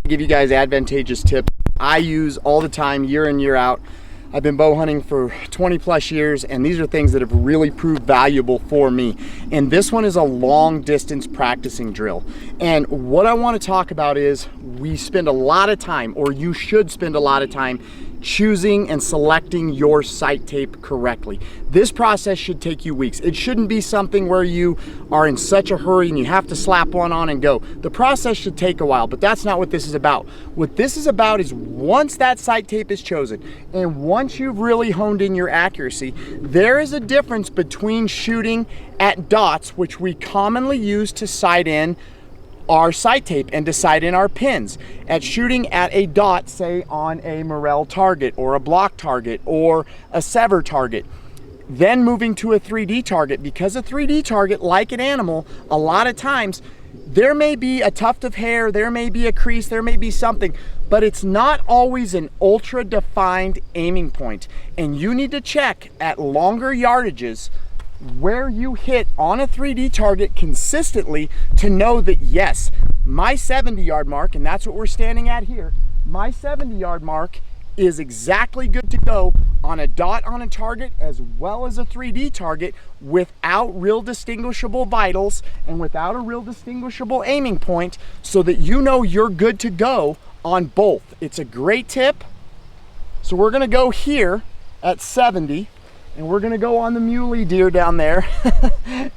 Give you guys advantageous tips I use all the time, year in, year out. I've been bow hunting for 20 plus years, and these are things that have really proved valuable for me. And this one is a long distance practicing drill. And what I want to talk about is we spend a lot of time, or you should spend a lot of time, choosing and selecting your sight tape correctly. This process should take you weeks. It shouldn't be something where you are in such a hurry and you have to slap one on and go. The process should take a while, but that's not what this is about. What this is about is once that sight tape is chosen and once you've really honed in your accuracy, there is a difference between shooting at dots, which we commonly use to sight in our sight tape and to sight in our pins, at shooting at a dot, say on a morel target or a block target or a sever target, then moving to a 3D target. Because a 3D target, like an animal, a lot of times there may be a tuft of hair, there may be a crease, there may be something, but it's not always an ultra defined aiming point. And you need to check at longer yardages where you hit on a 3D target consistently to know that yes, my 70-yard mark, and that's what we're standing at here, my 70-yard mark is exactly good to go on a dot on a target as well as a 3D target without real distinguishable vitals and without a real distinguishable aiming point, so that you know you're good to go on both. It's a great tip. So we're gonna go here at 70, and we're gonna go on the muley deer down there.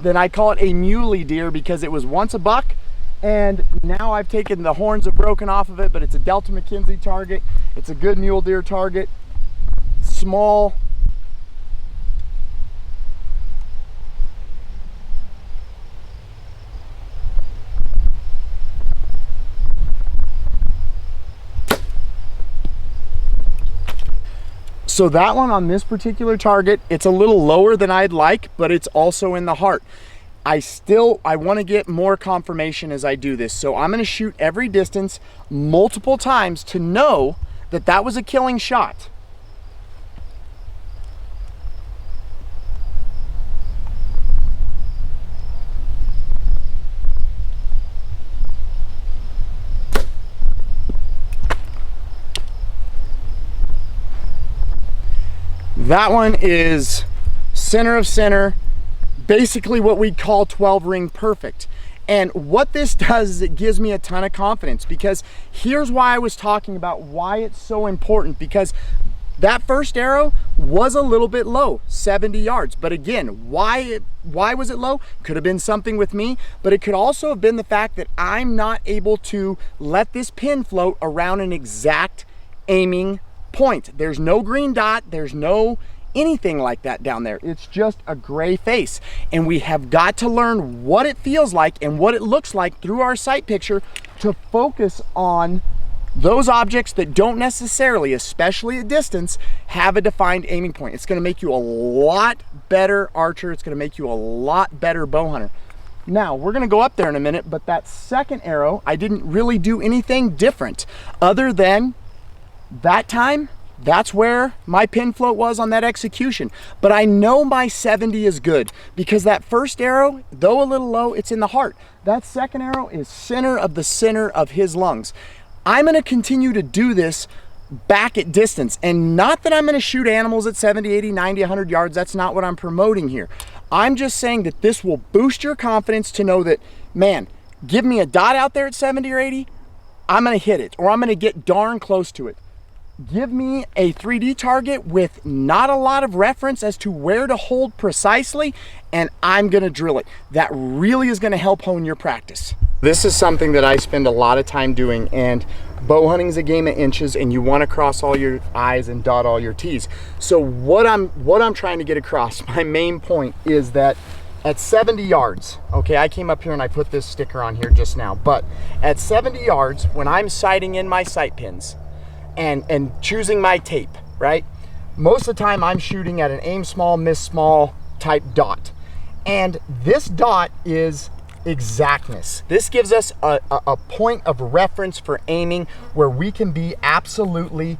Then I call it a muley deer because it was once a buck, and now I've taken the horns have broken off of it, but it's a Delta McKenzie target. It's a good mule deer target, small. So that one on this particular target, it's a little lower than I'd like, but it's also in the heart. I want to get more confirmation as I do this. So I'm going to shoot every distance multiple times to know that that was a killing shot. That one is center of center, basically what we call 12 ring perfect. And what this does is it gives me a ton of confidence, because here's why I was talking about why it's so important, because that first arrow was a little bit low, 70 yards. But again, why was it low? Could have been something with me, but it could also have been the fact that I'm not able to let this pin float around an exact aiming point. There's no green dot, there's no anything like that down there. It's just a gray face, and we have got to learn what it feels like and what it looks like through our sight picture to focus on those objects that don't necessarily, especially at distance, have a defined aiming point. It's going to make you a lot better archer. It's going to make you a lot better bow hunter. Now, we're going to go up there in a minute, but that second arrow, I didn't really do anything different other than that time. That's where my pin float was on that execution. But I know my 70 is good because that first arrow, though a little low, it's in the heart. That second arrow is center of his lungs. I'm going to continue to do this back at distance. And not that I'm going to shoot animals at 70, 80, 90, 100 yards. That's not what I'm promoting here. I'm just saying that this will boost your confidence to know that, man, give me a dot out there at 70 or 80, I'm going to hit it, or I'm going to get darn close to it. Give me a 3D target with not a lot of reference as to where to hold precisely, and I'm gonna drill it. That really is gonna help hone your practice. This is something that I spend a lot of time doing, and bow hunting is a game of inches, and you wanna cross all your I's and dot all your T's. So what I'm trying to get across, my main point is that at 70 yards, okay, I came up here and I put this sticker on here just now, but at 70 yards, when I'm sighting in my sight pins, and choosing my tape, right? Most of the time I'm shooting at an aim small, miss small type dot. And this dot is exactness. This gives us a point of reference for aiming where we can be absolutely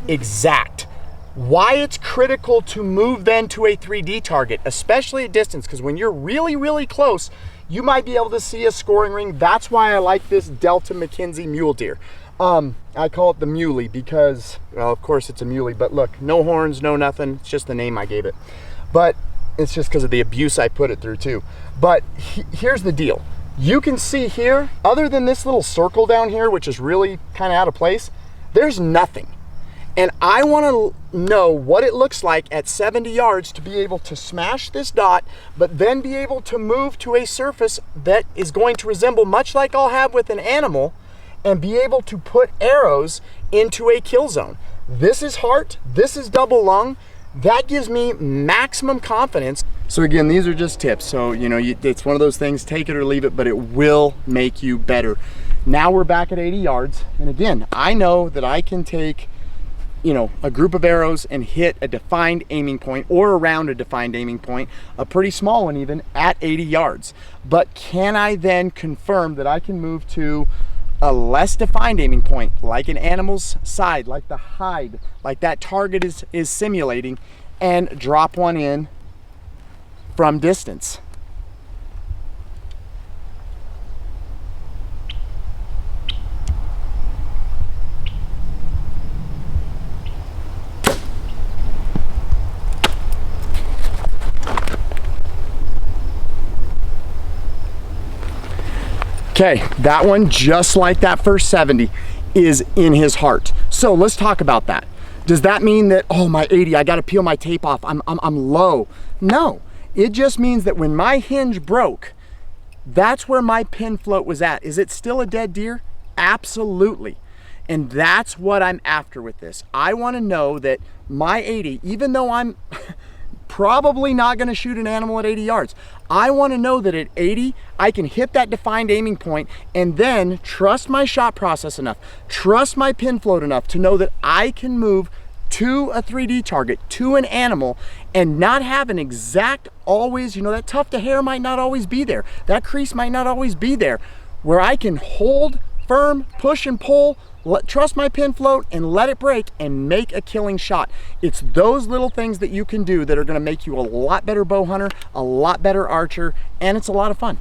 exact. Why it's critical to move then to a 3D target, especially at distance, because when you're really, really close, you might be able to see a scoring ring. That's why I like this Delta McKenzie mule deer. I call it the muley because, well, of course it's a muley, but look, no horns, no nothing. It's just the name I gave it. But it's just because of the abuse I put it through too. But here's the deal. You can see here, other than this little circle down here, which is really kind of out of place, there's nothing. And I want to know what it looks like at 70 yards to be able to smash this dot, but then be able to move to a surface that is going to resemble much like I'll have with an animal, and be able to put arrows into a kill zone. This is heart, this is double lung. That gives me maximum confidence. So again, these are just tips. So, you know, it's one of those things, take it or leave it, but it will make you better. Now we're back at 80 yards. And again, I know that I can take, you know, a group of arrows and hit a defined aiming point or around a defined aiming point, a pretty small one even, at 80 yards. But can I then confirm that I can move to a less defined aiming point, like an animal's side, like the hide, like that target is simulating, and drop one in from distance? Okay, that one, just like that first 70, is in his heart. So let's talk about that. Does that mean that, oh, my 80, I gotta peel my tape off, I'm low? No, it just means that when my hinge broke, that's where my pin float was at. Is it still a dead deer? Absolutely. And that's what I'm after with this. I wanna know that my 80, even though I'm probably not gonna shoot an animal at 80 yards, I wanna know that at 80, I can hit that defined aiming point and then trust my shot process enough, trust my pin float enough to know that I can move to a 3D target, to an animal, and not have an exact always, you know, that tuft of hair might not always be there, that crease might not always be there, where I can hold firm, push and pull, trust my pin float and let it break and make a killing shot. It's those little things that you can do that are gonna make you a lot better bow hunter, a lot better archer, and it's a lot of fun.